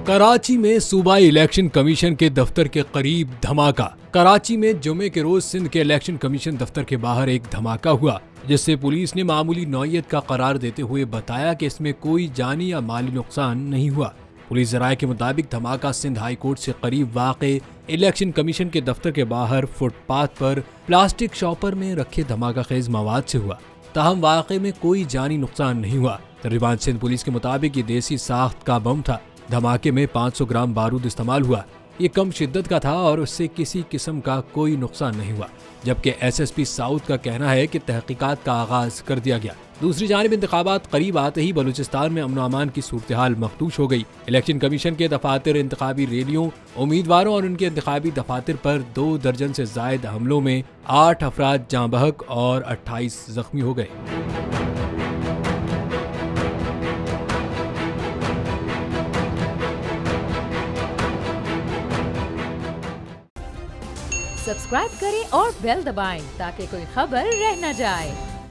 कराची में सूबाई election commission के दफ्तर के करीब धमाका। कराची में जुमे के रोज सिंध के इलेक्शन कमीशन दफ्तर के बाहर एक धमाका हुआ, जिससे पुलिस ने मामूली नौयत का करार देते हुए बताया कि इसमें कोई जानी या माली नुकसान नहीं हुआ। पुलिस जराये के मुताबिक धमाका सिंध हाई कोर्ट से करीब वाक़े इलेक्शन कमीशन के दफ्तर के बाहर फुटपाथ पर प्लास्टिक शॉपर में रखे धमाका खेज मवाद से हुआ। ताहम वाक़े में कोई जानी नुकसान नहीं हुआ। तर्जुमान सिंध पुलिस के मुताबिक ये देसी साख्त का बम था। धमाके में 500 ग्राम बारूद इस्तेमाल हुआ। ये कम शिद्दत का था और उससे किसी किस्म का कोई नुकसान नहीं हुआ, जबकि SSP साउथ का कहना है कि तहकीकात का आगाज कर दिया गया। दूसरी जानिब इंतखाबात करीब आते ही बलूचिस्तान में अमन अमान की सूरत हाल मखदूश हो गई। इलेक्शन कमीशन के दफातर, इंतखाबी रैलियों, उम्मीदवारों और उनके इंतखाबी दफातर पर 2 दर्जन से जायद हमलों में 8 अफराद जाँ बहक और 28 जख्मी हो गए। सब्सक्राइब करें और बेल दबाएं ताकि कोई खबर रह न जाए।